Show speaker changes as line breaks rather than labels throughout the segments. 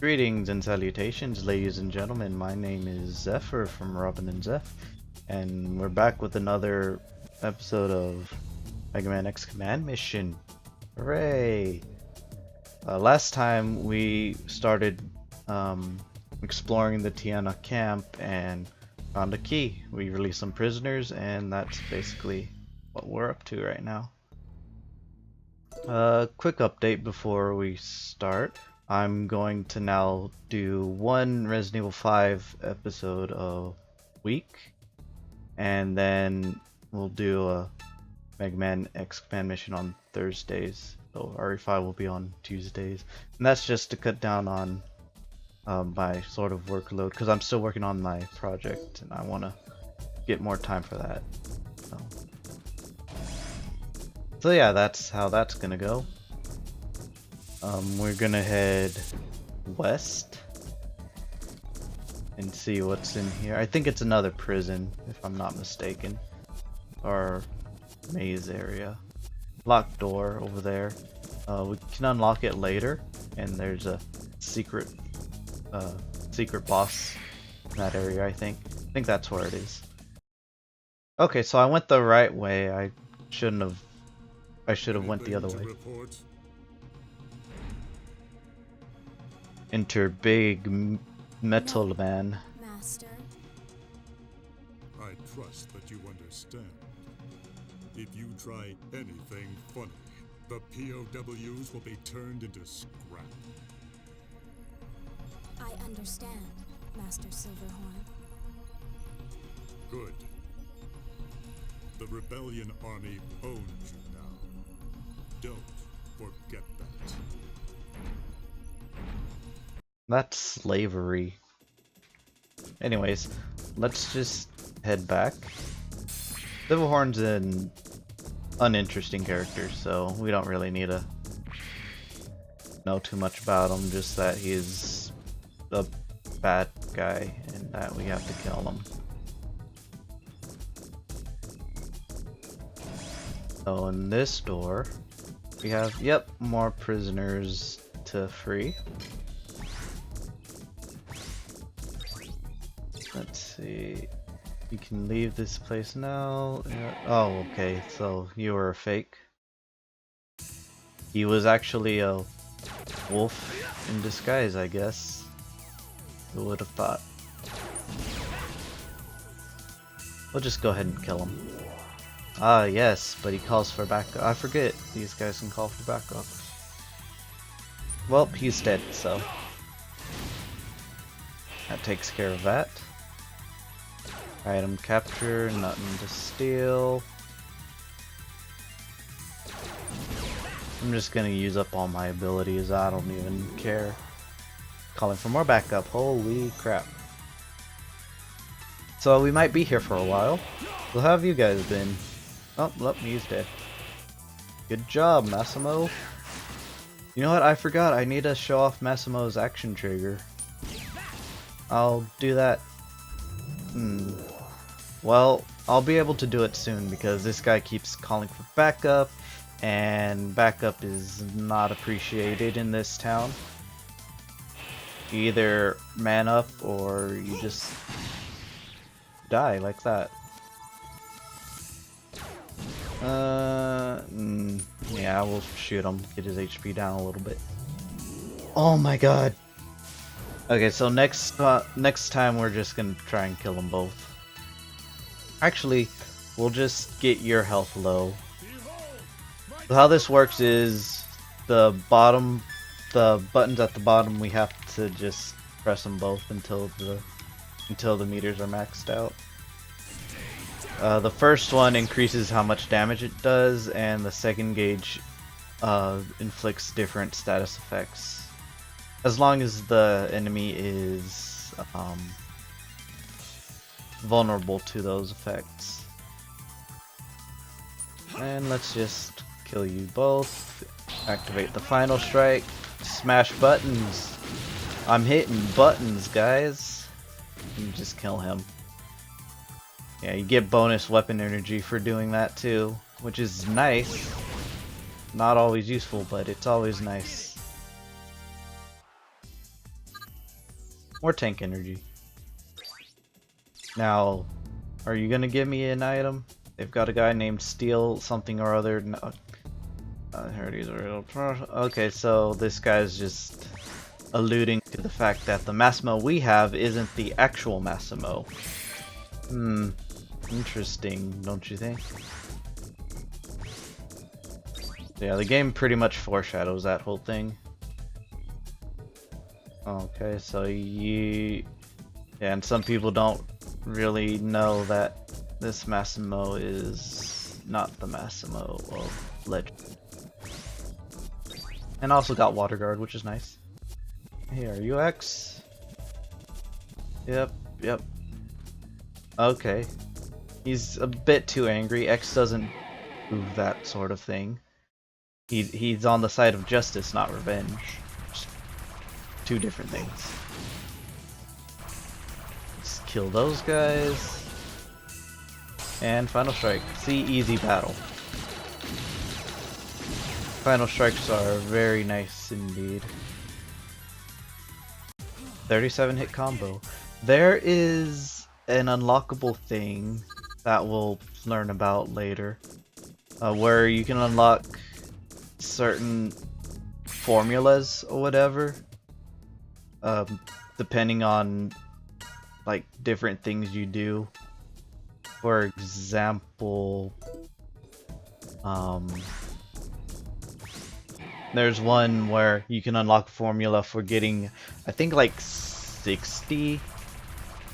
Greetings and salutations, ladies and gentlemen. My name is Zephyr from Robin and Zeph, and we're back with another episode of Megaman X Command Mission. Hooray! Last time we started exploring the Tiana camp and found a key. We released some prisoners, and that's basically what we're up to right now. Quick update before we start. I'm going to now do one Resident Evil 5 episode a week, and then we'll do a Megaman X Command mission on Thursdays. So RE5 will be on Tuesdays, and that's just to cut down on my sort of workload because I'm still working on my project and I want to get more time for that. So yeah, that's how that's gonna go. We're gonna head west and see what's in here. I think it's another prison, if I'm not mistaken, or maze area. Locked door over there. We can unlock it later, and there's a secret boss in that area. I think that's where it is. Okay, so I went the right way. I should have went the other way. Enter Big Metal Man.
Master.
I trust that you understand. If you try anything funny, the POWs will be turned into scrap.
I understand, Master Silverhorn.
Good. The Rebellion Army owns you now. Don't forget that.
That's slavery. Anyways, let's just head back. Silverhorn's an uninteresting character, so we don't really need to know too much about him, just that he's a bad guy and that we have to kill him. So in this door, we have, yep, more prisoners to free. Let's see. You can leave this place now. Yeah. Oh, okay. So you were a fake. He was actually a wolf in disguise, I guess. Who would have thought? We'll just go ahead and kill him. Ah, yes, but he calls for backup. I forget these guys can call for backup. Well, he's dead, so that takes care of that. Item capture, nothing to steal. I'm just gonna use up all my abilities, I don't even care. Calling for more backup, holy crap. So we might be here for a while. So how have you guys been? Oh, look, he's dead. Good job, Massimo. You know what, I forgot, I need to show off Massimo's action trigger. I'll do that. Well, I'll be able to do it soon because this guy keeps calling for backup, and backup is not appreciated in this town. You either man up or you just die like that. Yeah, we'll shoot him, get his HP down a little bit. Oh my god. Okay, so next time we're just gonna try and kill them both. Actually, we'll just get your health low. So how this works is the buttons at the bottom, we have to just press them both until the meters are maxed out. The first one increases how much damage it does, and the second gauge inflicts different status effects. As long as the enemy is vulnerable to those effects. And let's just kill you both. Activate the final strike. Smash buttons. I'm hitting buttons, guys. You just kill him. Yeah, you get bonus weapon energy for doing that too, which is nice. Not always useful, but it's always nice. More tank energy. Now, are you gonna give me an item? They've got a guy named Steel something or other. No, okay, so this guy's just alluding to the fact that the Massimo we have isn't the actual Massimo. Interesting, don't you think? Yeah, the game pretty much foreshadows that whole thing. Okay, so yeah, and some people don't really know that this Massimo is not the Massimo of Legend. And also got Water Guard, which is nice. Hey, are you X? Yep. Okay. He's a bit too angry. X doesn't do that sort of thing. He's on the side of justice, not revenge. Just two different things. Let's kill those guys. And Final Strike. See, easy battle. Final Strikes are very nice indeed. 37 hit combo. There is an unlockable thing that we'll learn about later, where you can unlock certain formulas or whatever, depending on like different things you do. For example, there's one where you can unlock a formula for getting, I think like 60.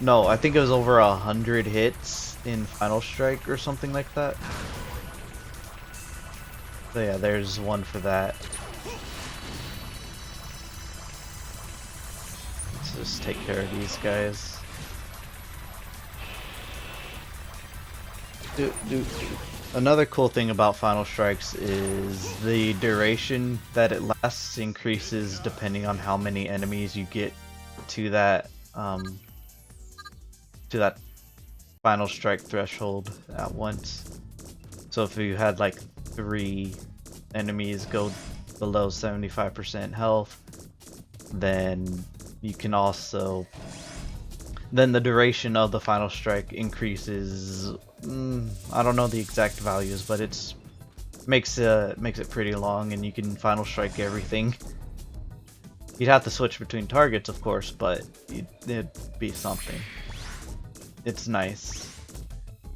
No, I think it was over 100 hits in Final Strike or something like that. So yeah, there's one for that. Let's just take care of these guys. Another cool thing about Final Strikes is the duration that it lasts increases depending on how many enemies you get to that Final Strike threshold at once. So if you had like 3 enemies go below 75% health, then you can also, then the duration of the Final Strike increases. I don't know the exact values, but it's makes it pretty long, and you can Final Strike everything. You'd have to switch between targets, of course, but it'd be something. It's nice.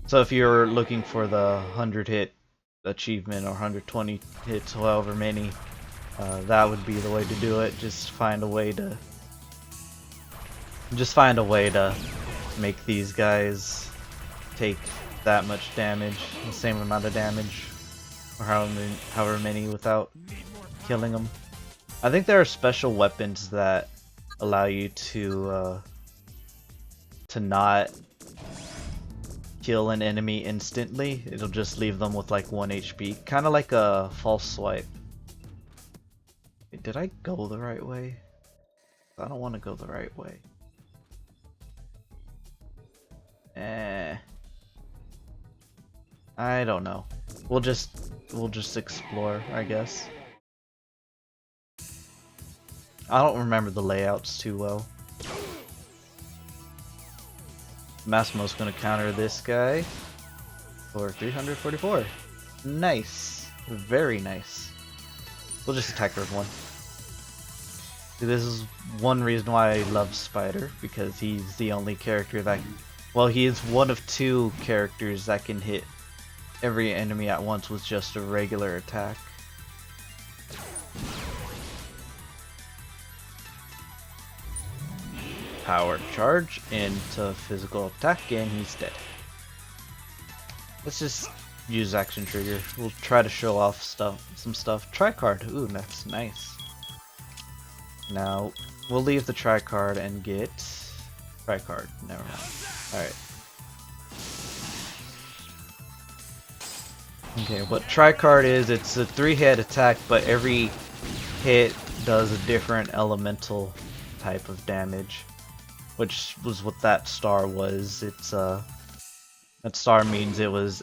So if you're looking for the 100 hit achievement or 120 hits, however many, that would be the way to do it. Just find a way to make these guys take that much damage, the same amount of damage, or however many without killing them. I think there are special weapons that allow you to not kill an enemy instantly. It'll just leave them with like 1 HP, kind of like a false swipe. Wait, did I go the right way? I don't want to go the right way. I don't know. We'll just explore, I guess. I don't remember the layouts too well. Massimo's gonna counter this guy for 344. Nice. Very nice. We'll just attack her with one. This is one reason why I love Spider, because he's the only character that, well, he is one of 2 characters that can hit every enemy at once with just a regular attack. Power charge into physical attack, and he's dead. Let's just use action trigger. We'll try to show off some stuff. Tri-card, ooh, that's nice. Now we'll leave the tri-card and get tri-card. Never mind. All right. Okay, what tri-card is? It's a 3-hit attack, but every hit does a different elemental type of damage, which was what that star was. It's that star means it was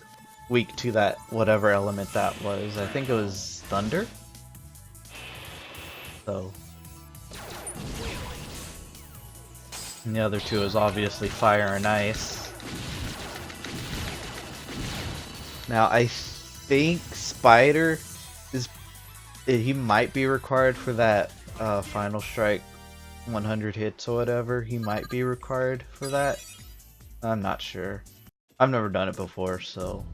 weak to that whatever element that was. I think it was thunder. So And the other two is obviously fire and ice. Now I think Spider is he might be required for that final strike 100 hits or whatever. He might be required for that. I'm not sure. I've never done it before, so.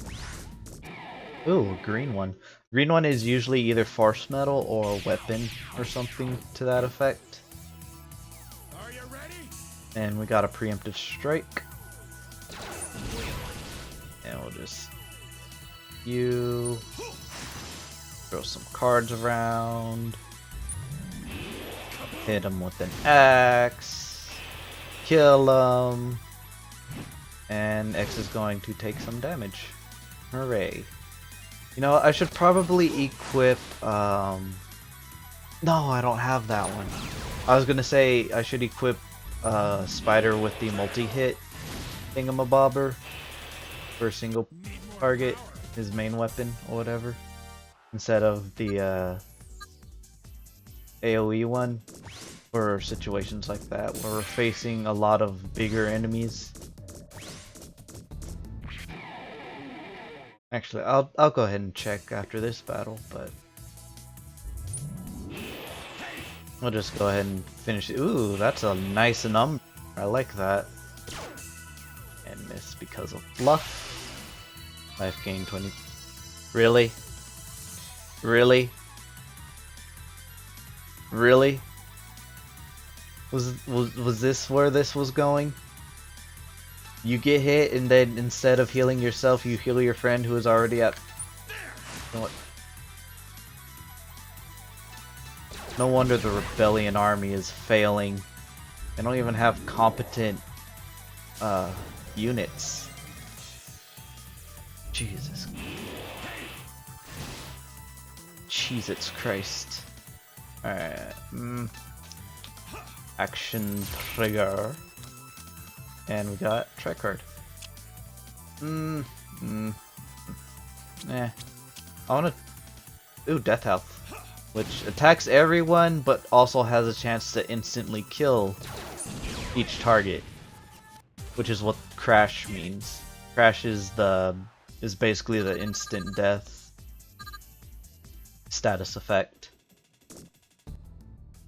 Ooh, green one. Green one is usually either force metal or weapon or something to that effect.
Are you ready?
And we got a preemptive strike. And we'll just throw some cards around. Hit him with an axe. Kill him. And X is going to take some damage. Hooray. You know, I should probably equip, no, I don't have that one. I was gonna say I should equip, Spider with the multi-hit thingamabobber for a single target, his main weapon or whatever, instead of the, AoE one for situations like that where we're facing a lot of bigger enemies. Actually, I'll go ahead and check after this battle, but we'll just go ahead and finish it. Ooh, that's a nice number. I like that. And miss because of fluff. Life gain 20. Really? Really? Really? Was this where this was going? You get hit, and then instead of healing yourself, you heal your friend who is already at. You know what? No wonder the Rebellion army is failing. They don't even have competent units. Jesus. Jesus Christ. Alright. Action trigger. And we got track card. I wanna. Ooh, Death Health. Which attacks everyone, but also has a chance to instantly kill each target. Which is what Crash means. Crash is basically the instant death status effect.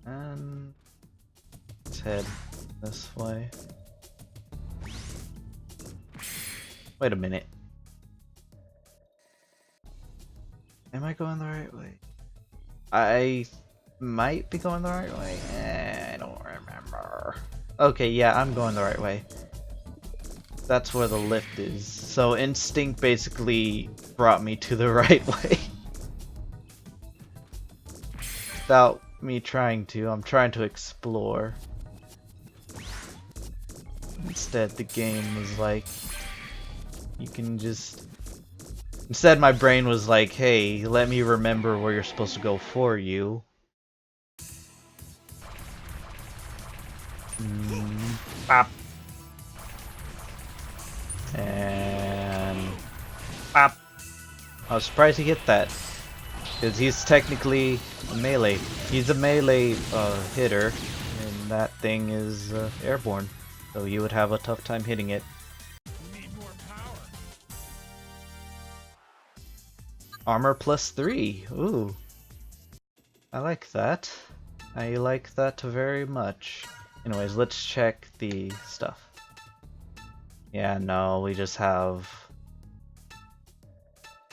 And let's head this way. Wait a minute. Am I going the right way? I might be going the right way. I don't remember. Okay, yeah, I'm going the right way. That's where the lift is. So instinct basically brought me to the right way. Without me trying to. I'm trying to explore. Instead, the game was like, you can just... Instead, my brain was like, hey, let me remember where you're supposed to go for you. Bop. And... Bop. I was surprised he hit that. Because he's technically a melee. He's a melee hitter. And that thing is airborne. So you would have a tough time hitting it. Armor +3. Ooh. I like that. I like that very much. Anyways, let's check the stuff. Yeah, no, we just have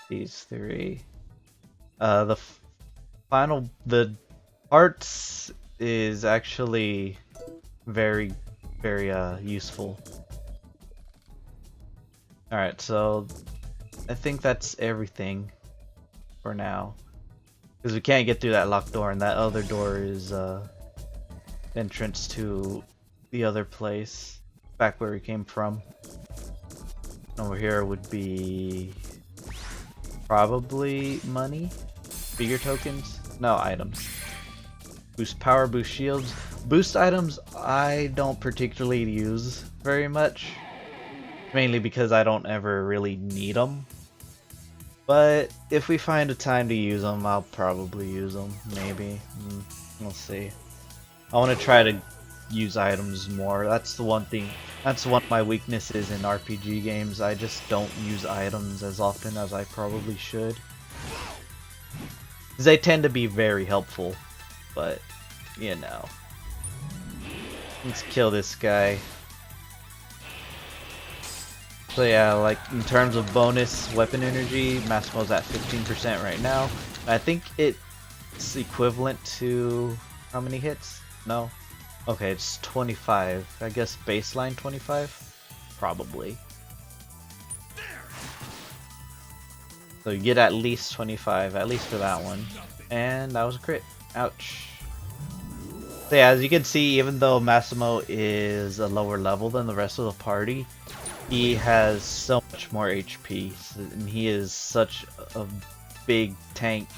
these three. The arts is actually very, very useful. Alright, so I think that's everything for now. Because we can't get through that locked door, and that other door is entrance to the other place, back where we came from. Over here would be probably money, figure tokens, no items. Boost power, boost shields. Boost items I don't particularly use very much, mainly because I don't ever really need them. But if we find a time to use them, I'll probably use them. Maybe. We'll see. I want to try to use items more. That's the one thing. That's one of my weaknesses in RPG games. I just don't use items as often as I probably should. They tend to be very helpful, but you know. Let's kill this guy. So yeah, like in terms of bonus weapon energy, Massimo's at 15% right now. I think it's equivalent to how many hits? No? Okay, it's 25. I guess baseline 25? Probably. So you get at least 25, at least for that one. And that was a crit. Ouch. So yeah, as you can see, even though Massimo is a lower level than the rest of the party, he has so much more HP, and he is such a big tank.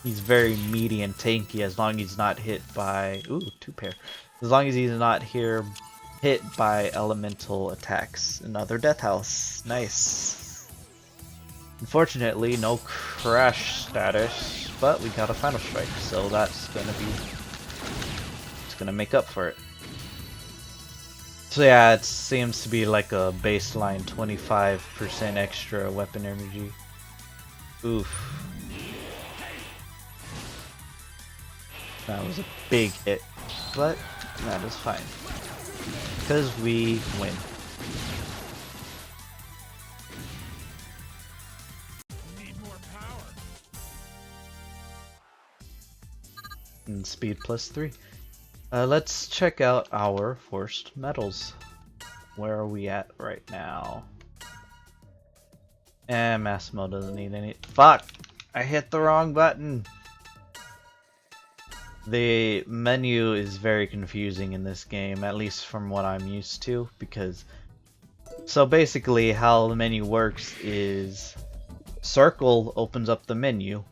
He's very meaty and tanky as long as he's not hit by... Ooh, 2 pair. As long as he's not hit by elemental attacks. Another Death House. Nice. Unfortunately, no crash status, but we got a Final Strike, so that's gonna be... It's gonna make up for it. So yeah, it seems to be like a baseline 25% extra weapon energy. Oof. That was a big hit, but that is fine. Because we win.
Need more power.
And speed +3. Let's check out our forced metals. Where are we at right now? And Massimo doesn't need any. Fuck! I hit the wrong button! The menu is very confusing in this game, at least from what I'm used to, because... So basically how the menu works is... Circle opens up the menu.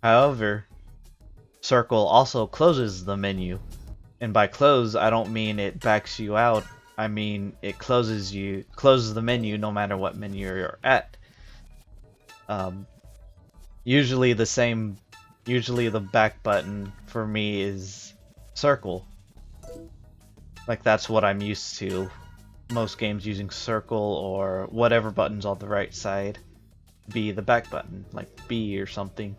However, Circle also closes the menu. And by close, I don't mean it backs you out. I mean it closes the menu no matter what menu you're at. Usually the back button for me is circle. Like that's what I'm used to. Most games using circle or whatever button's on the right side be the back button, like B or something.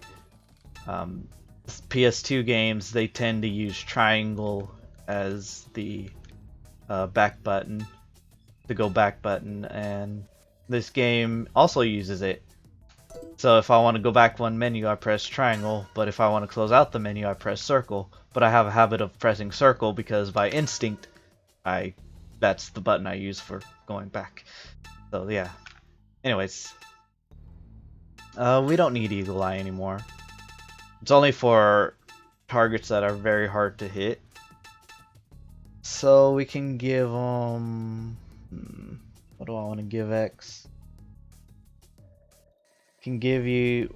PS2 games, they tend to use triangle as the back button, the go back button, and this game also uses it. So if I want to go back one menu, I press triangle, but if I want to close out the menu, I press circle. But I have a habit of pressing circle because by instinct, that's the button I use for going back. So yeah. Anyways, we don't need Eagle Eye anymore. It's only for targets that are very hard to hit. So we can give them... what do I want to give X? Can give you...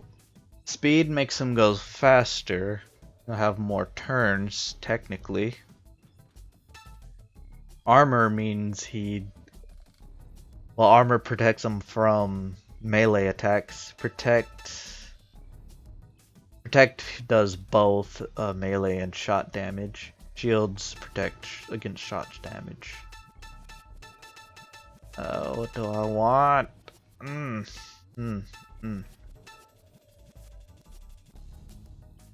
Speed makes him go faster. He'll have more turns, technically. Armor means well, armor protects him from melee attacks. Protect does both melee and shot damage. Shields protect against shot damage. What do I want?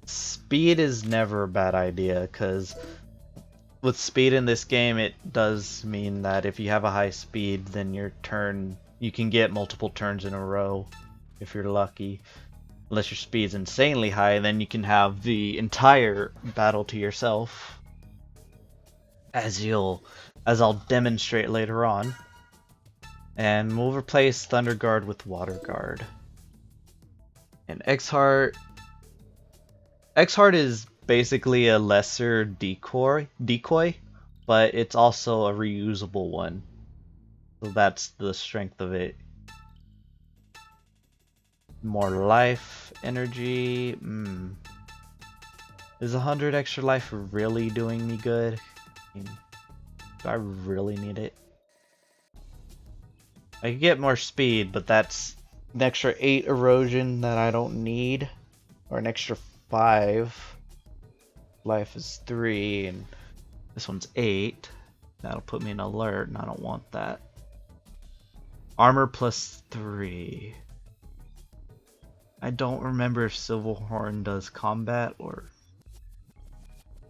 Speed is never a bad idea, because with speed in this game, it does mean that if you have a high speed, then your turn, you can get multiple turns in a row if you're lucky. Unless your speed's insanely high, then you can have the entire battle to yourself, as I'll demonstrate later on. And we'll replace Thunder Guard with Water Guard. And X-Heart is basically a lesser decoy, but it's also a reusable one. So that's the strength of it. More life, energy. Is 100 extra life really doing me good? I mean, do I really need it? I could get more speed, but that's an extra 8 erosion that I don't need. Or an extra 5. Life is 3, and This one's 8. That'll put me in alert, and I don't want that. Armor plus 3. I don't remember if Silverhorn does combat or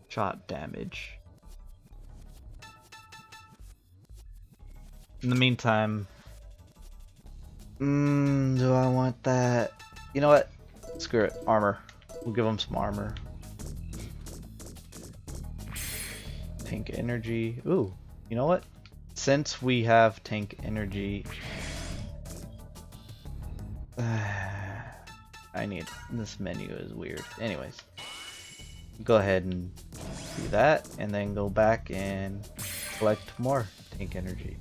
shot damage. In the meantime, do I want that? You know what? Screw it. Armor. We'll give him some armor. Tank energy. Ooh, you know what? Since we have tank energy, I need this menu is weird. Anyways, go ahead and do that, and then go back and collect more tank energy.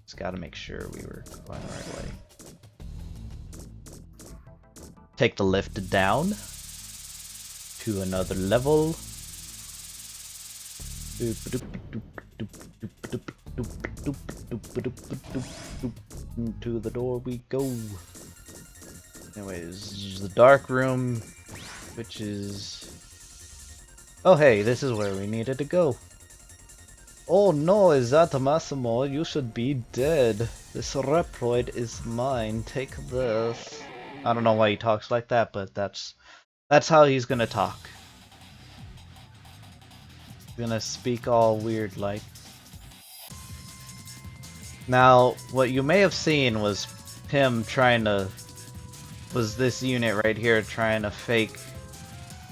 Just gotta make sure we were going the right way. Take the lift down to another level. To the door we go. Anyways, the dark room, which is... Oh hey, this is where we needed to go. Oh no, is that Massimo? You should be dead. This Reploid is mine. Take this. I don't know why he talks like that, but that's how he's gonna talk. He's gonna speak all weird like. Now, what you may have seen was him was this unit right here trying to fake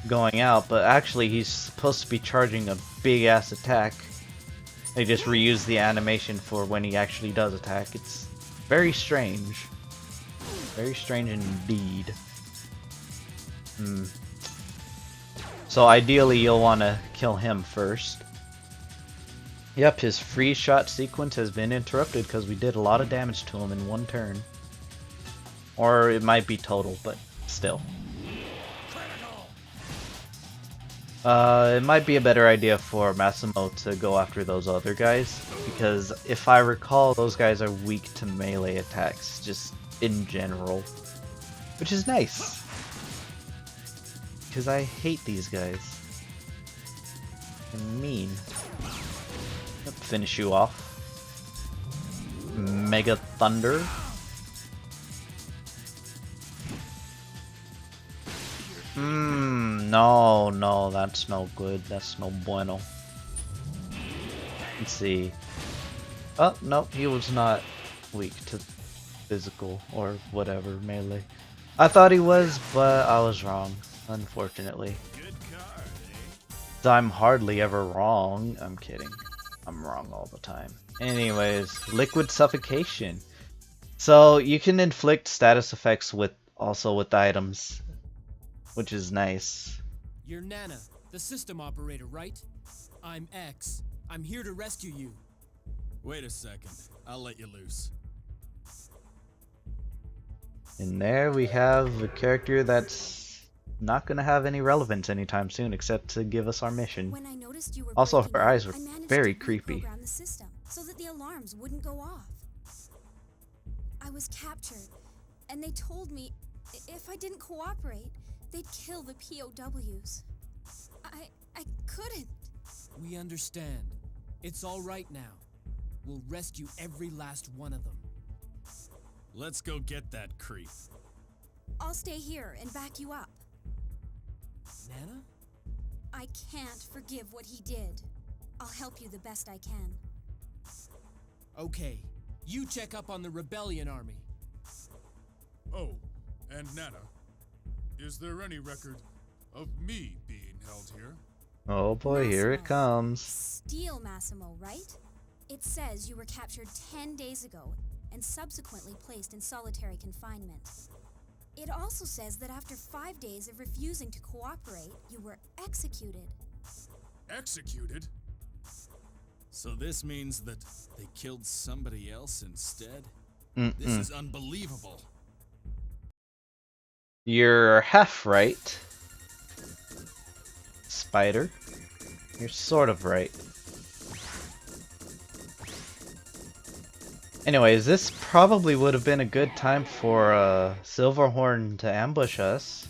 going out, but actually he's supposed to be charging a big ass attack. They just reuse the animation for when he actually does attack. It's very strange. Very strange indeed. So ideally you'll want to kill him first. Yep, his free shot sequence has been interrupted because we did a lot of damage to him in one turn. Or it might be total, but still. It might be a better idea for Massimo to go after those other guys, because if I recall, those guys are weak to melee attacks, just in general. Which is nice. Because I hate these guys. They're mean. Yep, finish you off. Mega Thunder. No, that's no good. That's no bueno. Let's see. Oh, no, he was not weak to physical or whatever melee. I thought he was, but I was wrong, unfortunately.
Good card, eh?
I'm hardly ever wrong. I'm kidding. I'm wrong all the time. Anyways, liquid suffocation. So you can inflict status effects also with items, which is nice.
You're Nana, the system operator, right? I'm X. I'm here to rescue you.
Wait a second. I'll let you loose.
And there we have a character that's not gonna have any relevance anytime soon, except to give us our mission.
When I noticed you were
Also,
breaking
her eyes
in,
were
I managed
very
to
creepy.
reprogram the system so that the alarms wouldn't go off. I was captured, and they told me if I didn't cooperate, they'd kill the POWs. I couldn't.
We understand. It's all right now. We'll rescue every last one of them.
Let's go get that creep.
I'll stay here and back you up.
Nana?
I can't forgive what he did. I'll help you the best I can.
Okay. You check up on the rebellion army.
Oh, and Nana, is there any record of me being held here?
Oh boy, here it
Massimo.
comes.
Steal Massimo, right? It says you were captured 10 days ago and subsequently placed in solitary confinement. It also says that after 5 days of refusing to cooperate, you were executed.
Executed?
So this means that they killed somebody else instead?
Mm-mm.
This is unbelievable.
You're half right, Spider. You're sort of right. Anyways, this probably would have been a good time for Silverhorn to ambush us.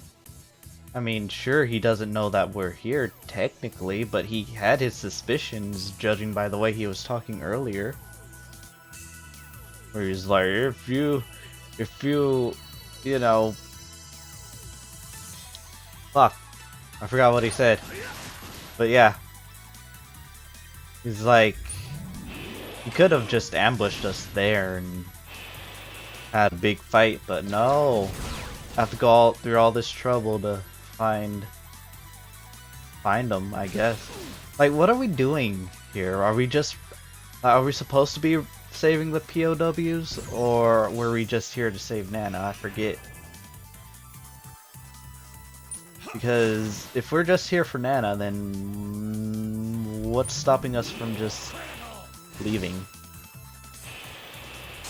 I mean, sure, he doesn't know that we're here, technically, but he had his suspicions, judging by the way he was talking earlier. Where he's like, if you, you know... Fuck. I forgot what he said. But yeah. He's like... He could have just ambushed us there and had a big fight, but no. I have to go through all this trouble to find them, I guess. Like, what are we doing here? Are we supposed to be saving the POWs, or were we just here to save Nana? I forget. Because if we're just here for Nana, then what's stopping us from just leaving?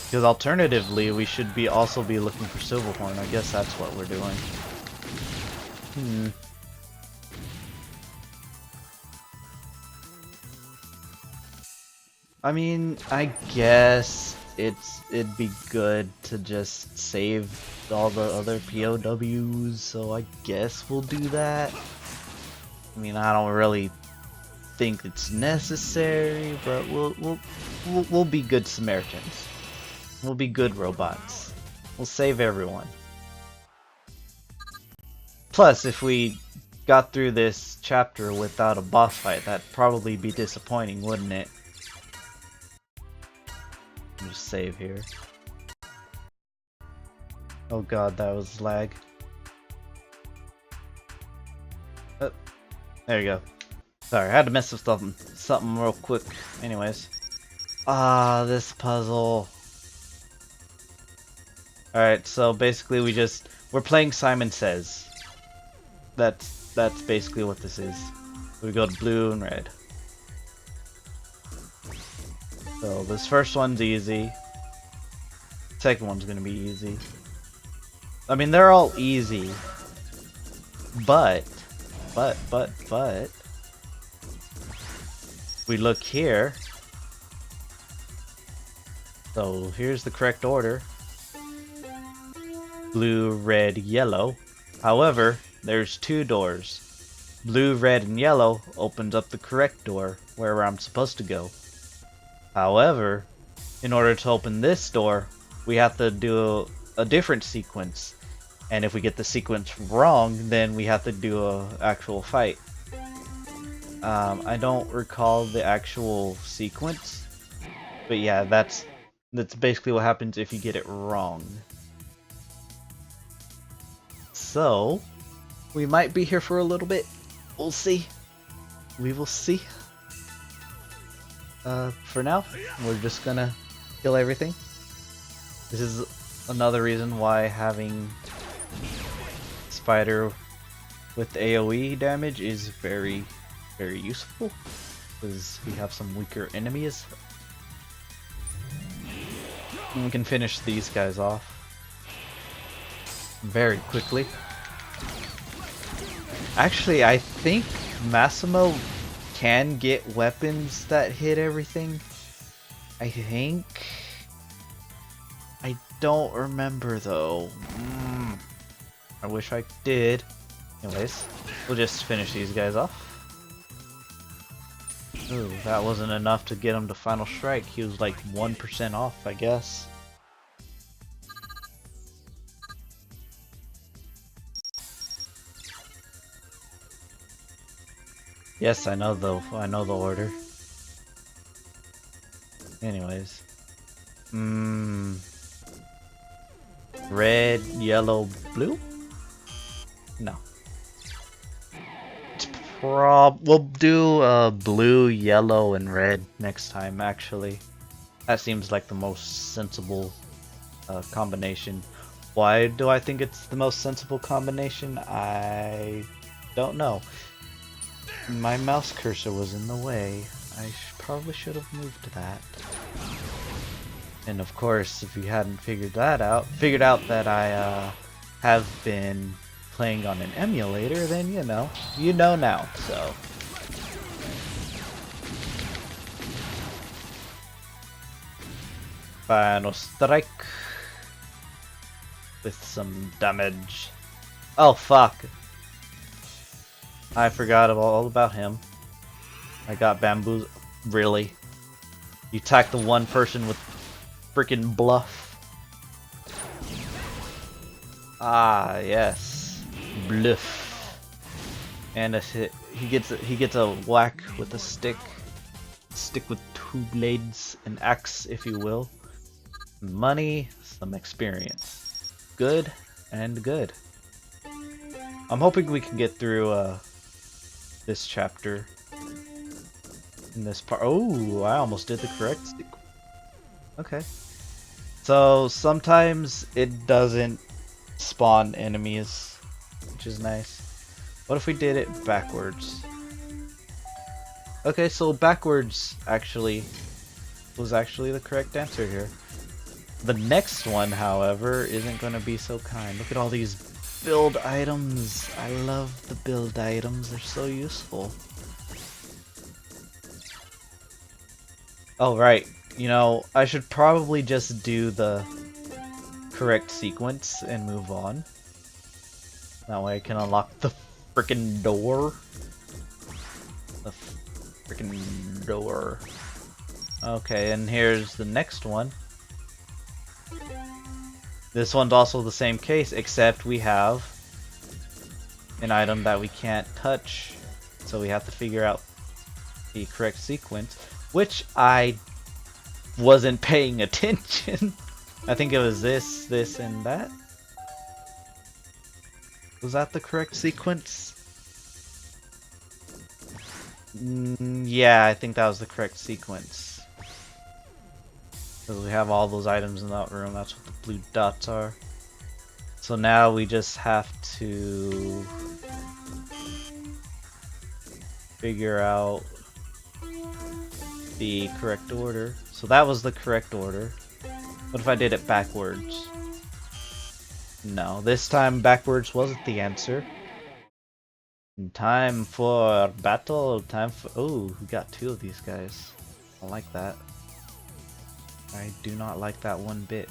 Because alternatively, we should also be looking for Silverhorn. I guess that's what we're doing. I mean, I guess it'd be good to just save all the other POWs, so I guess we'll do that. I mean, I don't really think it's necessary, but we'll be good Samaritans. We'll be good robots. We'll save everyone. Plus, if we got through this chapter without a boss fight, that'd probably be disappointing, wouldn't it? Just save here. Oh god, that was lag. Oh, there you go. Sorry, I had to mess with something real quick. Anyways. This puzzle. Alright, so basically we're playing Simon Says. That's basically what this is. We go to blue and red. So this first one's easy. Second one's gonna be easy. I mean, they're all easy. But we look here. So here's the correct order. Blue, red, yellow. However, there's two doors. Blue, red, and yellow opens up the correct door where I'm supposed to go. However, in order to open this door, we have to do a different sequence. And if we get the sequence wrong, then we have to do an actual fight. I don't recall the actual sequence, but yeah, that's basically what happens if you get it wrong. So, we might be here for a little bit. We'll see. We will see. For now, we're just gonna kill everything. This is another reason why having Spider with AoE damage is very, very useful, because we have some weaker enemies. And we can finish these guys off very quickly. Actually, I think Massimo can get weapons that hit everything. I think. I don't remember though. I wish I did. Anyways, we'll just finish these guys off. Ooh, that wasn't enough to get him to Final Strike. He was like 1% off, I guess. Yes, I know the order. Anyways. Red, yellow, blue? No. We'll do blue, yellow, and red next time, actually. That seems like the most sensible combination. Why do I think it's the most sensible combination? I don't know. My mouse cursor was in the way. I probably should have moved that. And of course, if you hadn't figured out that I have been playing on an emulator, then you know now. So Final Strike with some damage. Oh fuck! I forgot all about him. I got bamboozled. Really? You attack the one person with freaking bluff. Ah, yes. Bluff. And a hit. He gets a whack with a stick. Stick with 2 blades, an axe, if you will. Money, some experience. Good and good. I'm hoping we can get through this chapter. In this part. Oh, I almost did the correct sequence. Okay. So sometimes it doesn't spawn enemies, which is nice. What if we did it backwards? Okay, so backwards actually was actually the correct answer here. The next one, however, isn't going to be so kind. Look at all these build items. I love the build items. They're so useful. Oh, right. You know, I should probably just do the correct sequence and move on. That way I can unlock the frickin' door. The frickin' door. Okay, and here's the next one. This one's also the same case, except we have an item that we can't touch. So we have to figure out the correct sequence, which I wasn't paying attention. I think it was this, this, and that. Was that the correct sequence? Yeah, I think that was the correct sequence. Because we have all those items in that room, that's what the blue dots are. So now we just have to figure out the correct order. So that was the correct order. What if I did it backwards? No, this time backwards wasn't the answer. Time for battle, time for... Oh, we got 2 of these guys. I like that. I do not like that one bit.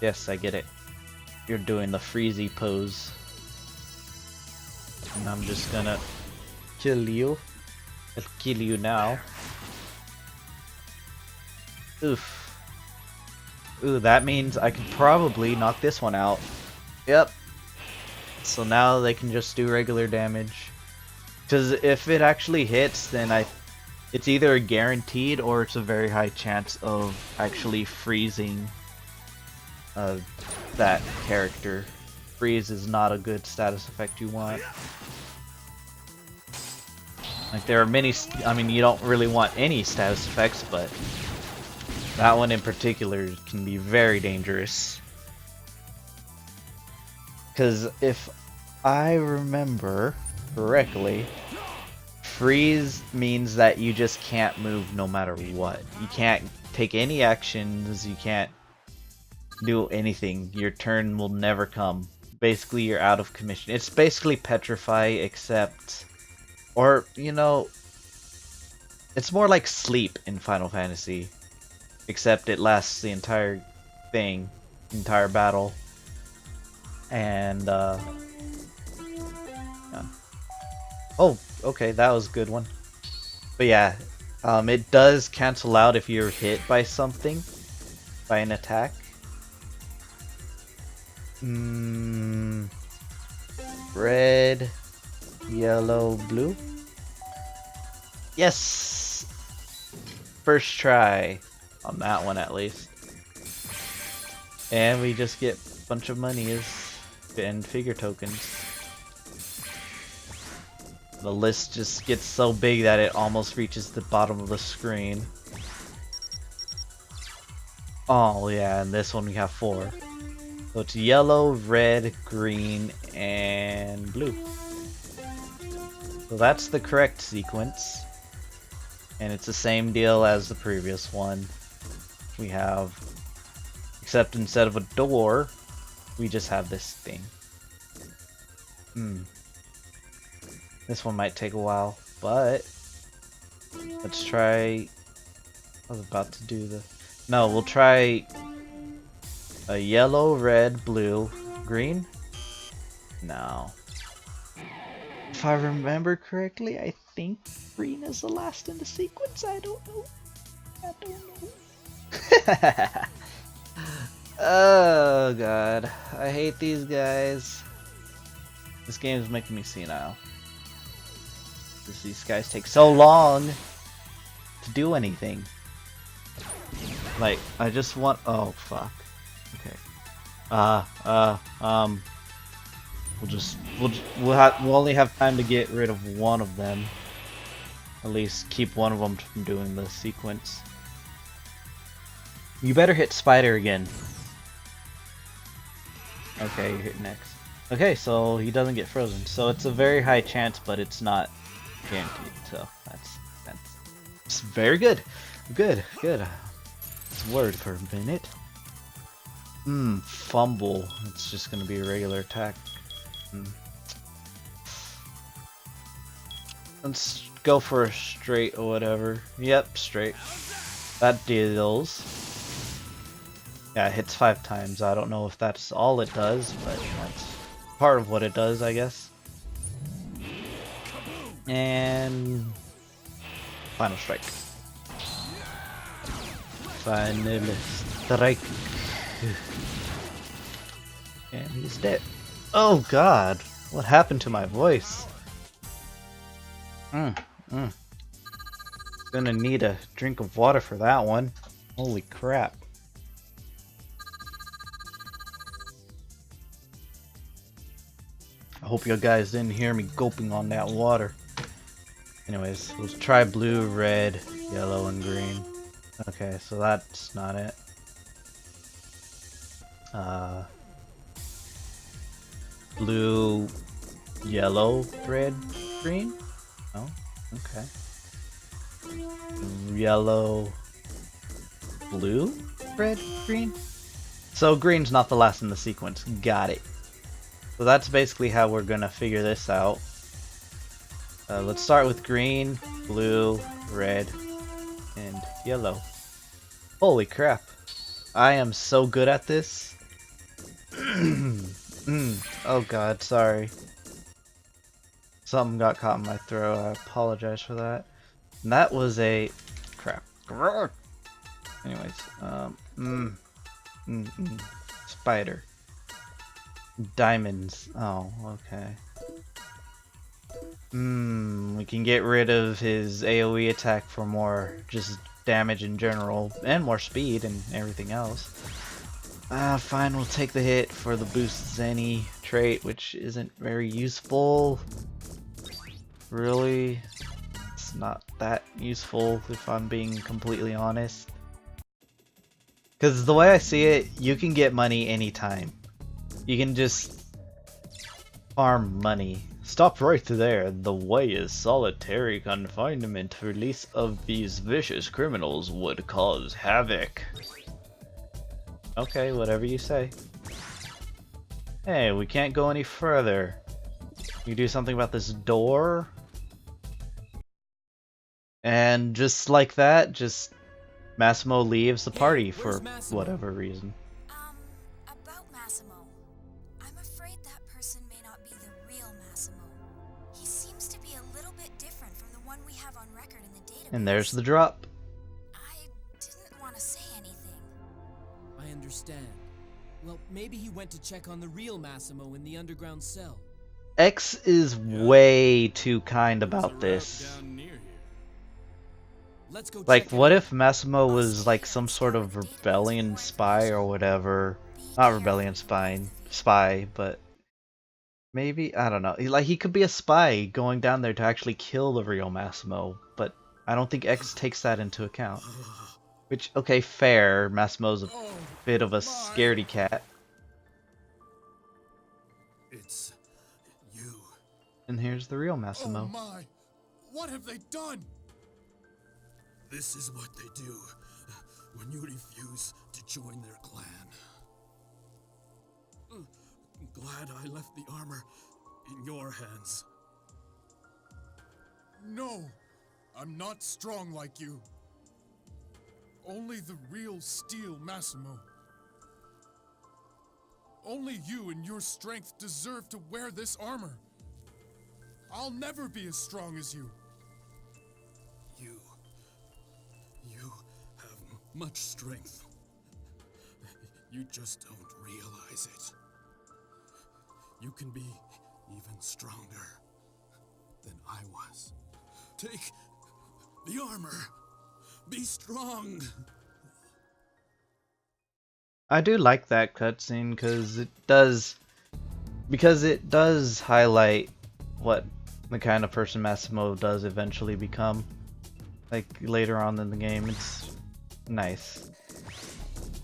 Yes, I get it. You're doing the freezy pose. And I'm just gonna kill you. I'll kill you now. Oof. Ooh, that means I could probably knock this one out. Yep. So now they can just do regular damage. Because if it actually hits, then it's either guaranteed or it's a very high chance of actually freezing that character. Freeze is not a good status effect you want. Like, there are many, I mean, you don't really want any status effects, but that one in particular can be very dangerous. Because if I remember correctly, freeze means that you just can't move no matter what. You can't take any actions, you can't do anything. Your turn will never come. Basically, you're out of commission. It's basically petrify, except... Or, you know... It's more like sleep in Final Fantasy. Except it lasts the entire thing. Entire battle. And, yeah. Oh, okay, that was a good one. But yeah, it does cancel out if you're hit by something. By an attack. Red, yellow, blue. Yes! First try. On that one, at least. And we just get a bunch of monies and figure tokens. The list just gets so big that it almost reaches the bottom of the screen. Oh yeah, and this one we have 4. So it's yellow, red, green, and blue. So that's the correct sequence. And it's the same deal as the previous one. We have, except instead of a door, we just have this thing. This one might take a while, but let's try. I was about to do the... No, we'll try a yellow, red, blue, green? No. if I remember correctly, I think green is the last in the sequence. I don't know. I don't know. Oh god, I hate these guys. This game is making me senile. These guys take so long to do anything. Like, I just want. Oh fuck. Okay. We'll only have time to get rid of one of them. At least keep one of them from doing the sequence. You better hit Spider again. Okay, you hit next. Okay, so he doesn't get frozen. So it's a very high chance, but it's not guaranteed. So it's very good. Good. It's word for a minute. Fumble. It's just gonna be a regular attack. Let's go for a straight or whatever. Yep, straight. That deals. Yeah, it hits 5 times. I don't know if that's all it does, but that's part of what it does, I guess. And final strike. Final strike. And he's dead. Oh god, what happened to my voice? Gonna need a drink of water for that one. Holy crap. I hope you guys didn't hear me gulping on that water. Anyways, let's try blue, red, yellow, and green. Okay, so that's not it. Blue, yellow, red, green? Oh, okay. Yellow, blue, red, green? So green's not the last in the sequence. Got it. So that's basically how we're gonna figure this out. Let's start with green, blue, red, and yellow. Holy crap. I am so good at this. Oh god, sorry. Something got caught in my throat. I apologize for that. And that was a... crap. Anyways, spider. Diamonds. Oh, okay. We can get rid of his AoE attack for more just damage in general, and more speed and everything else. Fine, we'll take the hit for the boost Zenny trait, which isn't very useful. Really, it's not that useful if I'm being completely honest. Because the way I see it, you can get money anytime. You can just farm money. Stop right there. The way is solitary confinement. Release of these vicious criminals would cause havoc. Okay, whatever you say. Hey, we can't go any further. You do something about this door? And just like that, just Massimo leaves the party for whatever reason.
About Massimo. I'm afraid that person may not be the real Massimo. He seems to be a little bit different from the one we have on record in the database.
And there's the drop.
I didn't want to say anything.
I understand. Well, maybe he went to check on the real Massimo in the underground cell.
X is way too kind about this.
Let's go
Like,
check it
what
out.
if Massimo was like some sort of rebellion spy or whatever? Not rebellion spy, but maybe, I don't know. Like, he could be a spy going down there to actually kill the real Massimo, but I don't think X takes that into account. Which, okay, fair. Massimo's a bit of a scaredy cat.
It's you.
And here's the real Massimo.
Oh my! What have they done? This is what they do when you refuse to join their clan. Glad I left the armor in your hands. No, I'm not strong like you. Only the real steel Massimo. Only you and your strength deserve to wear this armor.
I'll never be as strong as you.
You have much strength. You just don't realize it. You can be even stronger than I was. Take the armor. Be strong.
I do like that cutscene because it does highlight what the kind of person Massimo does eventually become. Like later on in the game, it's nice.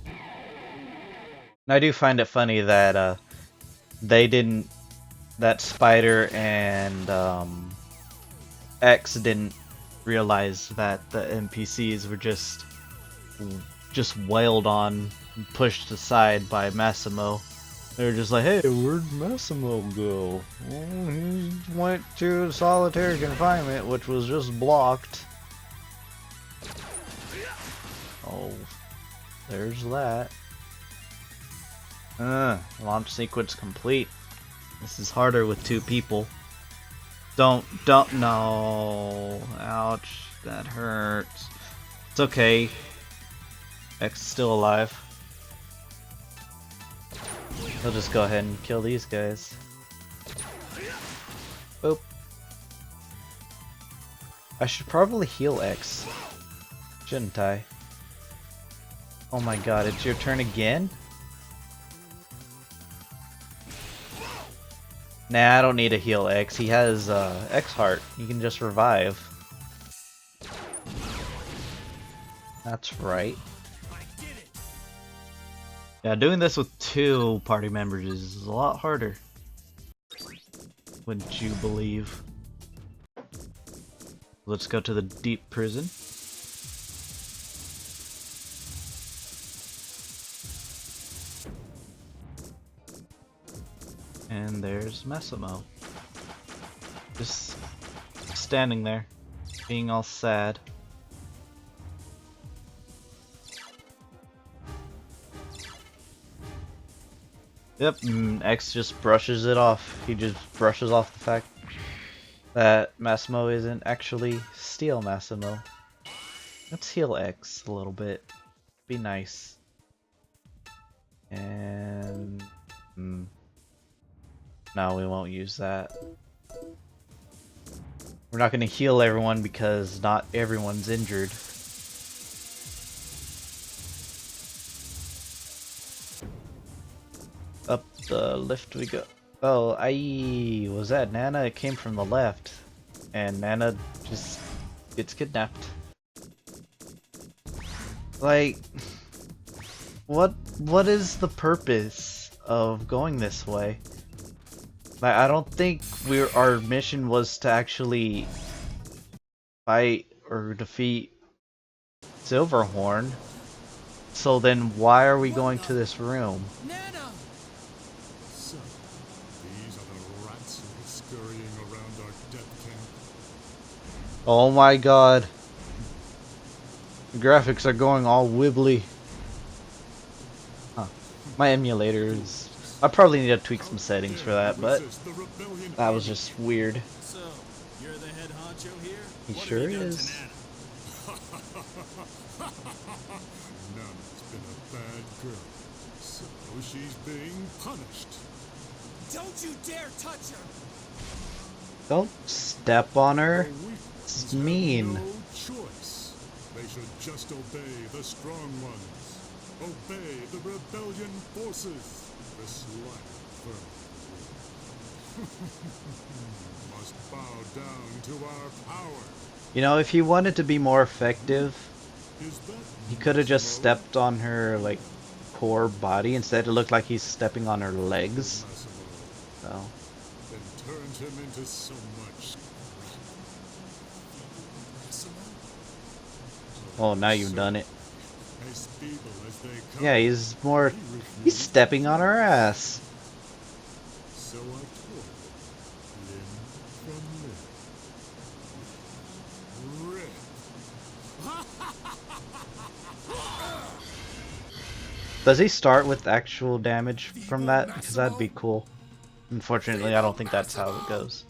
And I do find it funny that that Spider and X didn't realize that the NPCs were just wailed on, pushed aside by Massimo. They were just like, hey, where'd Massimo go? Well, he went to solitary confinement, which was just blocked. Oh, there's that. Launch sequence complete. This is harder with 2 people. No. Ouch, that hurts. It's okay. X is still alive. I'll just go ahead and kill these guys. Boop. I should probably heal X, shouldn't I? Oh my god, it's your turn again? Nah, I don't need to heal X. He has X heart. He can just revive. That's right. Yeah, doing this with 2 party members is a lot harder. Wouldn't you believe? Let's go to the deep prison. And there's Massimo. Just standing there, being all sad. Yep, X just brushes it off. He just brushes off the fact that Massimo isn't actually Steel Massimo. Let's heal X a little bit. Be nice. And... no, we won't use that. We're not going to heal everyone because not everyone's injured. Up the lift we go. Oh, was that Nana? It came from the left. And Nana just gets kidnapped. Like, what is the purpose of going this way? Like, I don't think our mission was to actually fight or defeat Silverhorn. So then why are we going to this room?
Nana!
So, these are the rats who are scurrying around our death camp.
Oh my god. The graphics are going all wibbly. Huh. My emulator is... I probably need to tweak some settings for that, but that was just weird.
So, you're the head honcho here?
He
What
sure
have you done
is.
to Nana?
Nana's been a bad girl, so she's being punished.
Don't you dare touch her!
Don't step on her.
The weak
It's
ones have
mean.
no choice. They should just obey the strong ones. Obey the rebellion forces. The slight firm must bow down to our power.
You know, if he wanted to be more effective,
Is that
he could have just
Massimo?
stepped on her, like, core body. Instead, it looked like he's stepping on her legs.
Massimo,
So,
then turned him into so much.
oh, now you've done it.
As feeble as they come,
Yeah, he's stepping on her ass.
so I tore limb from limb. Rip.
Does he start with actual damage from that? Because that'd be cool. Unfortunately, I don't think that's how it goes.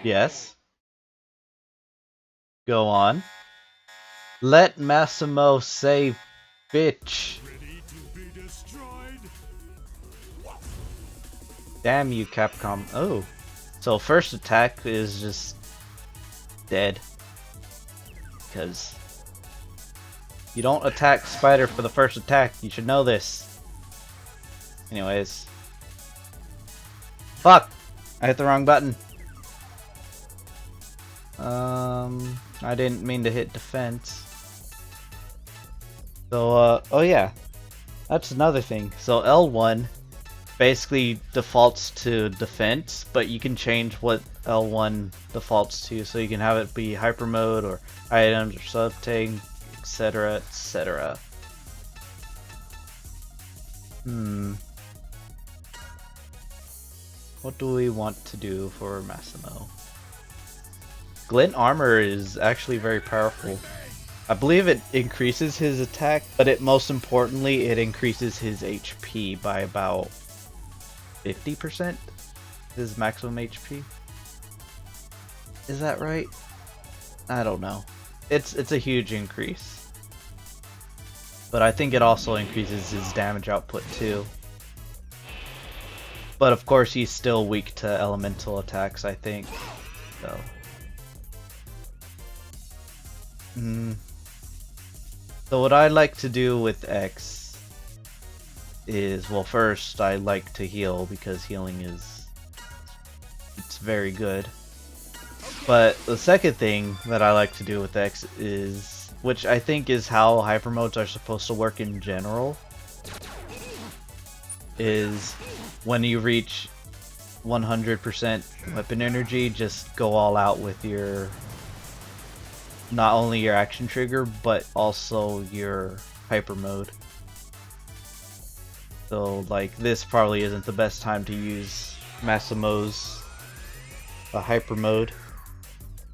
Yes. Go on. Let Massimo say bitch.
Ready to be destroyed?
Damn you, Capcom. Oh. So first attack is just dead. Because you don't attack Spider for the first attack. You should know this. Anyways. Fuck! I hit the wrong button. I didn't mean to hit defense. So, oh yeah. That's another thing. So L1 basically defaults to defense, but you can change what L1 defaults to, so you can have it be hyper mode or items or something, etc, etc. What do we want to do for Massimo? Glint armor is actually very powerful. I believe it increases his attack, but most importantly, it increases his HP by about 50%? His maximum HP? Is that right? I don't know. It's a huge increase. But I think it also increases his damage output too. But of course he's still weak to elemental attacks, I think. So. So what I like to do with X is, well, first I like to heal because healing it's very good. But the second thing that I like to do with X is, which I think is how hyper modes are supposed to work in general, is when you reach 100% weapon energy, just go all out with your, not only your action trigger, but also your hyper mode. So, like, this probably isn't the best time to use Massimo's hyper mode.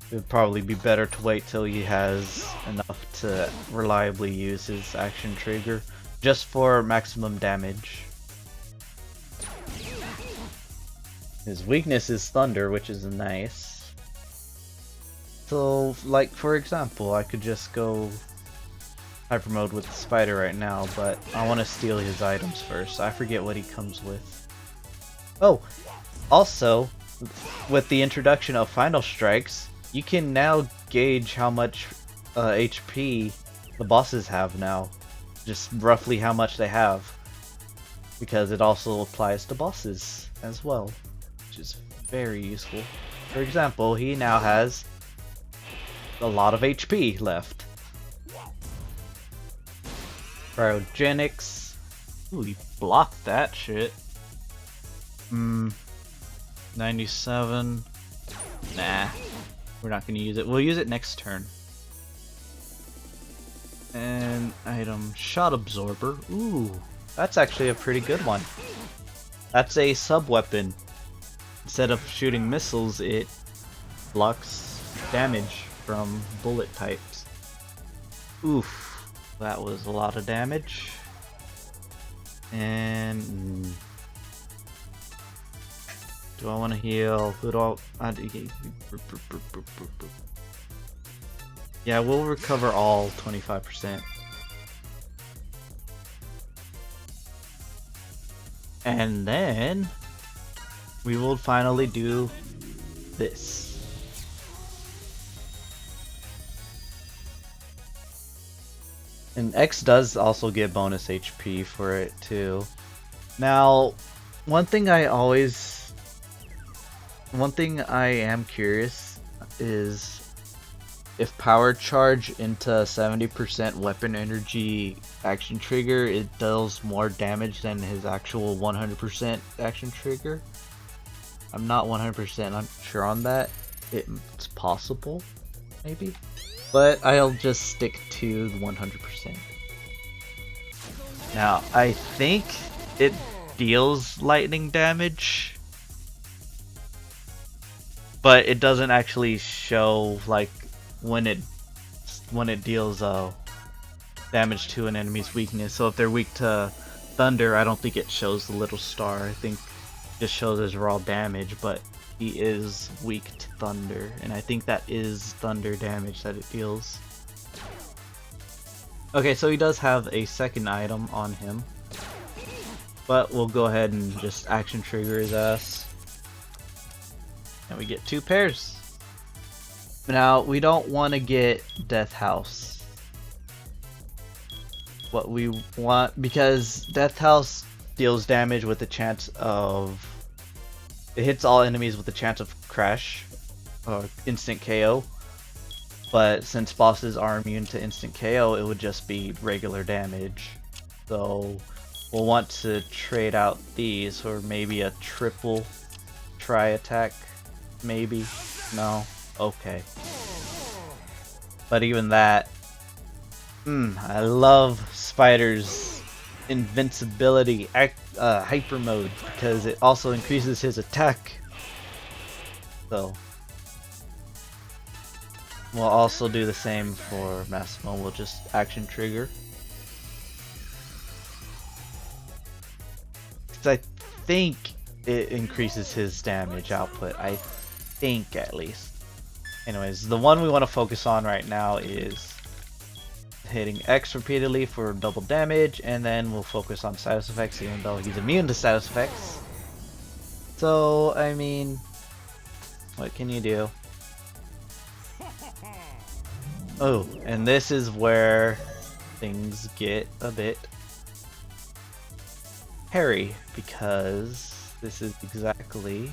It would probably be better to wait till he has enough to reliably use his action trigger, just for maximum damage. His weakness is thunder, which is nice. So, like, for example, I could just go hyper mode with the spider right now, but I want to steal his items first. I forget what he comes with. Oh, also, with the introduction of Final Strikes, you can now gauge how much HP the bosses have now. Just roughly how much they have. Because it also applies to bosses as well, which is very useful. For example, he now has a lot of HP left. Cryogenics. Ooh, he blocked that shit. 97. Nah. We're not gonna use it. We'll use it next turn. And item, Shot Absorber. Ooh, that's actually a pretty good one. That's a sub-weapon. Instead of shooting missiles, it blocks damage from bullet types. Oof, that was a lot of damage. And do I want to heal? Who do I? Yeah, we'll recover all 25%. And then we will finally do this. And X does also get bonus HP for it too. Now, one thing I am curious is if power charge into 70% weapon energy action trigger, it does more damage than his actual 100% action trigger. I'm not 100% sure on that. It's possible, maybe. But I'll just stick to the 100%. Now, I think it deals lightning damage, but it doesn't actually show like when it deals damage to an enemy's weakness. So if they're weak to thunder, I don't think it shows the little star. I think it just shows as raw damage, but he is weak to thunder, and I think that is thunder damage that it deals. Okay, so he does have a second item on him, but we'll go ahead and just action trigger his ass. And we get 2 pairs. Now, we don't want to get Death House. What we want, because Death House deals damage with the chance of... It hits all enemies with a chance of crash, or instant KO. But since bosses are immune to instant KO, it would just be regular damage. So we'll want to trade out these, or maybe a triple tri-attack. Maybe? No? Okay. But even that... I love Spider's invincibility hyper mode, because it also increases his attack. So we'll also do the same for Massimo. We'll just action trigger. Because I think it increases his damage output. I think, at least. Anyways, the one we want to focus on right now is hitting X repeatedly for double damage, and then we'll focus on status effects, even though he's immune to status effects. So, I mean, what can you do? Oh, and this is where things get a bit hairy, because this is exactly...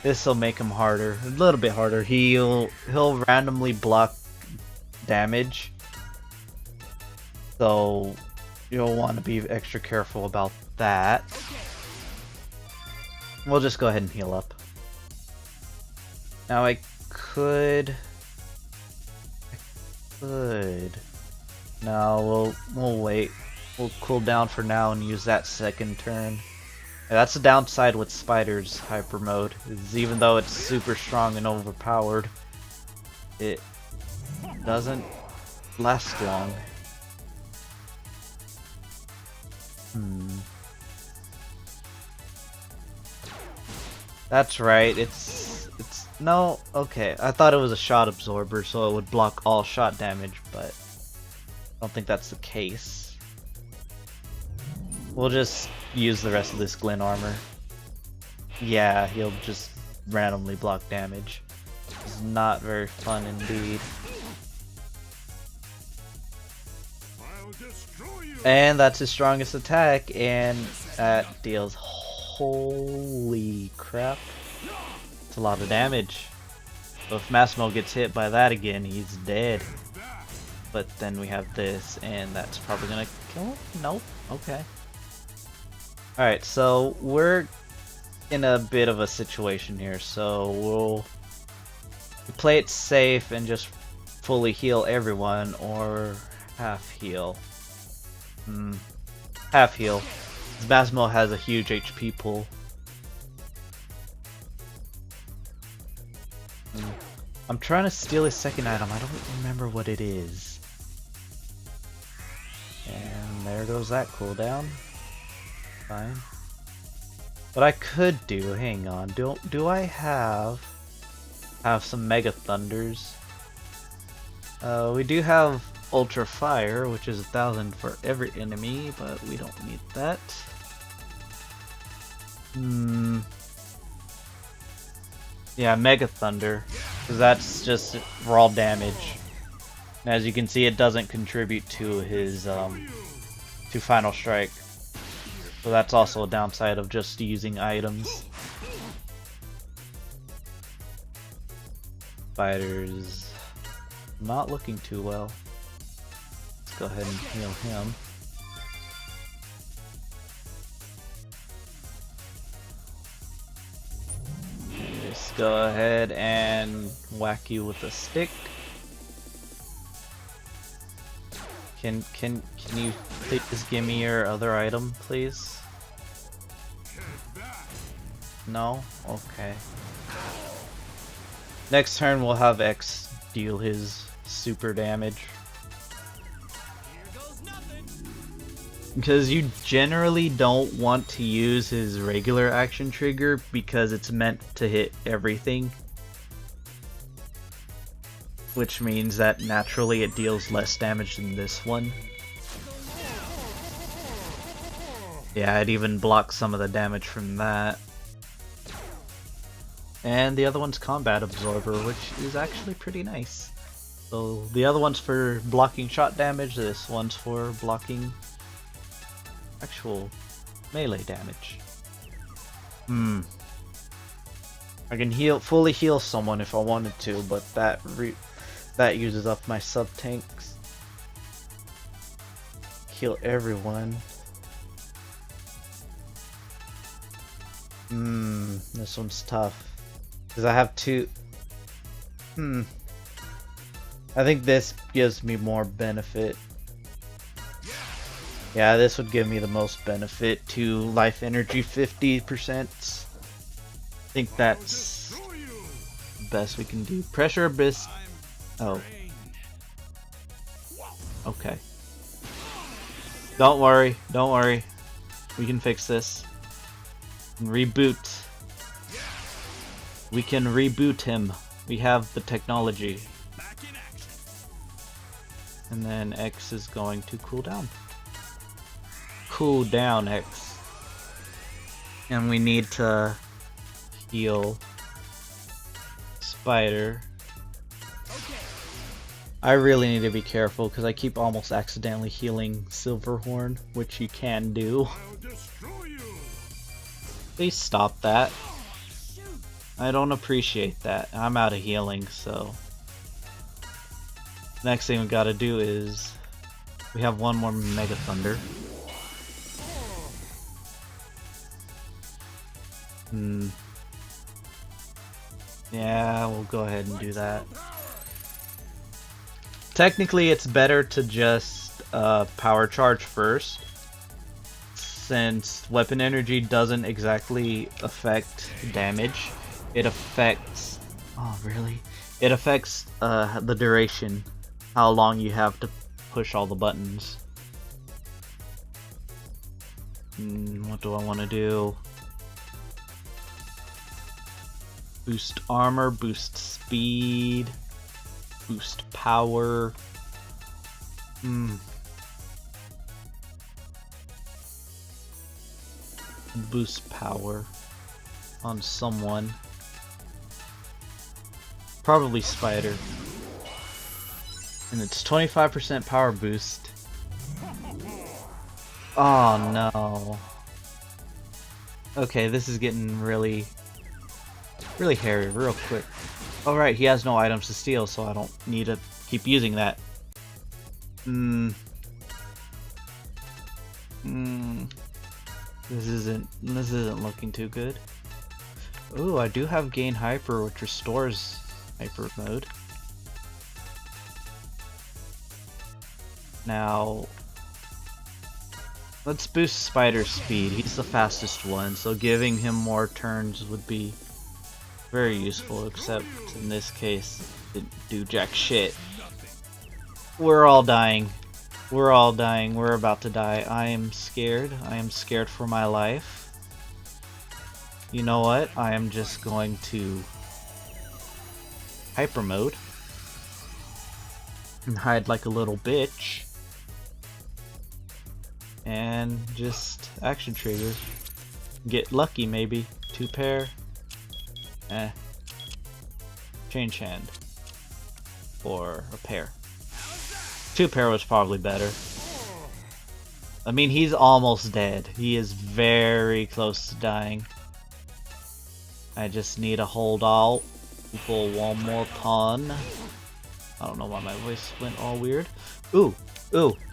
This will make him harder, a little bit harder. He'll randomly block damage, so you'll want to be extra careful about that. We'll just go ahead and heal up. Now I could. No, we'll wait. We'll cool down for now and use that second turn. That's the downside with Spider's hyper mode, is even though it's super strong and overpowered, it doesn't last long. That's right, it's no, okay, I thought it was a shot absorber so it would block all shot damage, but I don't think that's the case. We'll just use the rest of this Glint armor. Yeah, he'll just randomly block damage. It's not very fun indeed. And that's his strongest attack, and that deals, holy crap, it's a lot of damage. So if Massimo gets hit by that again, he's dead. But then we have this, and that's probably gonna kill him? Nope, okay. Alright, so we're in a bit of a situation here, so we'll play it safe and just fully heal everyone, or half heal. Half heal. Massimo has a huge HP pool. I'm trying to steal his second item, I don't remember what it is. And there goes that cooldown. Fine. What I could do, hang on, do I have some Mega Thunders? We do have Ultra Fire, which is 1,000 for every enemy, but we don't need that. Yeah, Mega Thunder, because that's just raw damage. And as you can see, it doesn't contribute to his to Final Strike. So that's also a downside of just using items. Spider's not looking too well. Let's go ahead and heal him. And just go ahead and whack you with a stick. Can you please give me your other item, please? No? Okay. Next turn we'll have X deal his super damage.
Here goes nothing.
Because you generally don't want to use his regular action trigger because it's meant to hit everything. Which means that naturally it deals less damage than this one. Yeah, it even blocks some of the damage from that. And the other one's Combat Absorber, which is actually pretty nice. So the other one's for blocking shot damage, this one's for blocking actual melee damage. I can fully heal someone if I wanted to, but that uses up my sub tanks. Heal everyone. This one's tough. Because I have two. I think this gives me more benefit. Yeah, this would give me the most benefit to life energy 50%. I think that's the best we can do. Pressure Abyss. Oh. Okay. Don't worry, don't worry. We can fix this. Reboot. We can reboot him. We have the technology. And then X is going to cool down. Cool down, X. And we need to heal Spider. I really need to be careful because I keep almost accidentally healing Silverhorn, which you can do. Please stop that. I don't appreciate that. I'm out of healing, so next thing we gotta do is we have one more Mega Thunder. Yeah, we'll go ahead and do that. Technically, it's better to just power charge first, since weapon energy doesn't exactly affect damage. It affects... oh, really? It affects the duration, how long you have to push all the buttons. What do I want to do? Boost armor, boost speed, boost power. Boost power on someone. Probably Spider. And it's 25% power boost. Oh no. Okay, this is getting really hairy real quick. Alright, he has no items to steal, so I don't need to keep using that. This isn't looking too good. Ooh, I do have Gain Hyper, which restores Hyper mode. Now, let's boost Spider's speed. He's the fastest one, so giving him more turns would be very useful, except in this case, it didn't do jack shit. We're all dying. We're all dying. We're about to die. I am scared. I am scared for my life. You know what? I am just going to hyper mode and hide like a little bitch and just action trigger. Get lucky maybe. 2 pair. Change hand. Or a pair. 2 pair was probably better. I mean, he's almost dead. He is very close to dying. I just need to hold out for one more ton. I don't know why my voice went all weird. Ooh,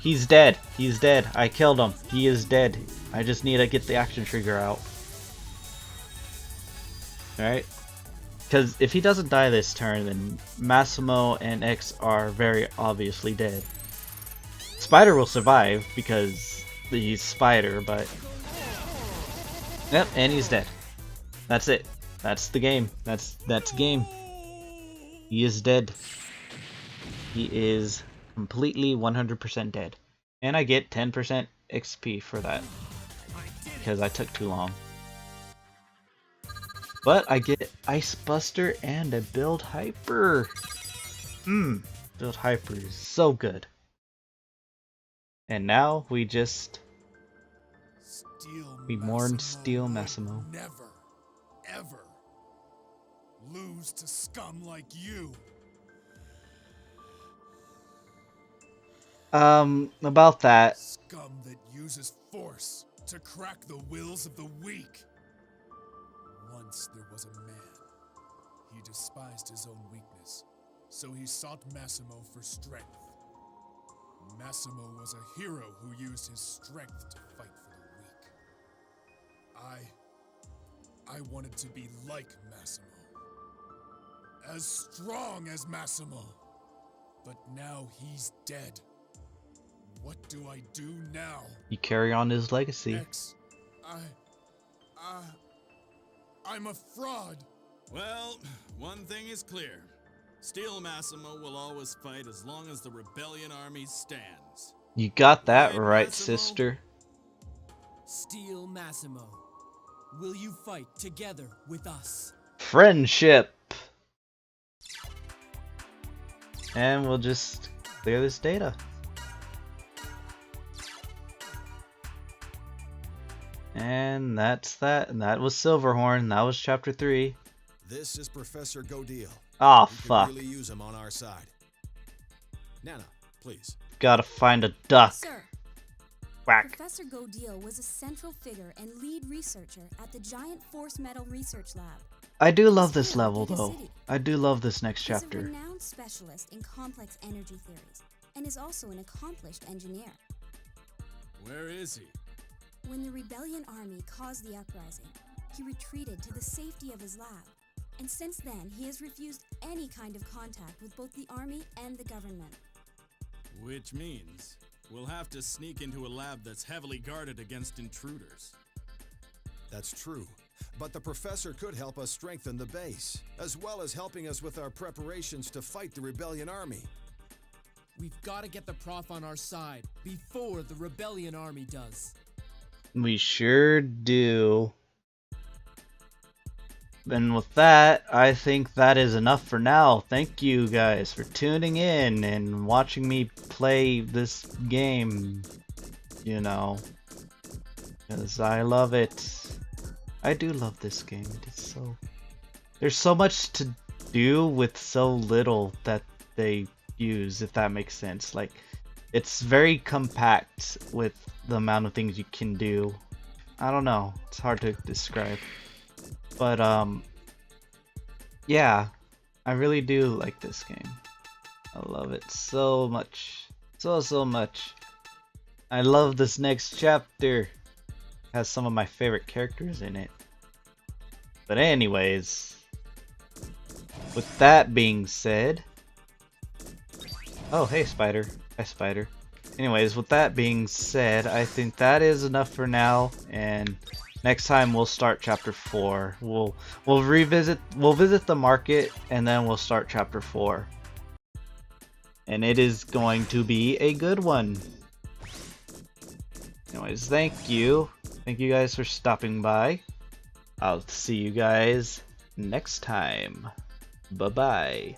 he's dead. He's dead. I killed him. He is dead. I just need to get the action trigger out. Alright? Because if he doesn't die this turn, then Massimo and X are very obviously dead. Spider will survive because he's Spider, but... yep, and he's dead. That's it. That's the game. That's game. He is dead. He is completely 100% dead. And I get 10% XP for that because I took too long. But I get Ice Buster and a Build Hyper. Build Hyper is so good. And now we just mourn Steel Massimo.
would never, ever lose to scum like you.
About that.
Scum that uses force to crack the wills of the weak. Once there was a man. He despised his own weakness, so he sought Massimo for strength. Massimo was a hero who used his strength to fight for the weak. I wanted to be like Massimo. As strong as Massimo. But now he's dead. What do I do now?
You carry on his legacy.
X, I'm a fraud.
Well, one thing is clear. Steel Massimo will always fight as long as the rebellion army stands.
You got that
Right,
right,
Massimo?
sister.
Steel Massimo, will you fight together with us?
Friendship. And we'll just clear this data. And that's that. And that was Silverhorn. That was chapter 3.
This is Professor Godeel.
Oh,
We could
fuck.
really use him on our side. Nana, please.
Gotta find a duck.
Sir,
Whack.
Professor Godeel was a central figure and lead researcher at the Giant Force Metal Research Lab.
I do love this
Still
level,
through the
though.
city.
I do love this next
He's a
chapter.
renowned specialist in complex energy theories and is also an accomplished engineer.
Where is he?
When the rebellion army caused the uprising, he retreated to the safety of his lab. And since then, he has refused any kind of contact with both the army and the government.
Which means we'll have to sneak into a lab that's heavily guarded against intruders.
That's true. But the professor could help us strengthen the base, as well as helping us with our preparations to fight the rebellion army.
We've got to get the prof on our side before the rebellion army does.
We sure do. And with that, I think that is enough for now. Thank you guys for tuning in and watching me play this game. You know, because I love it. I do love this game. It's so... There's so much to do with so little that they use, if that makes sense. Like, it's very compact with the amount of things you can do. I don't know. It's hard to describe. But, yeah. I really do like this game. I love it so much. So much. I love this next chapter. It has some of my favorite characters in it. But anyways, with that being said... Oh, hey, Spider. Hi, Spider. Anyways, with that being said, I think that is enough for now, and next time we'll start chapter 4. We'll visit the market, and then we'll start chapter 4. And it is going to be a good one. Anyways, thank you. Thank you guys for stopping by. I'll see you guys next time. Bye-bye.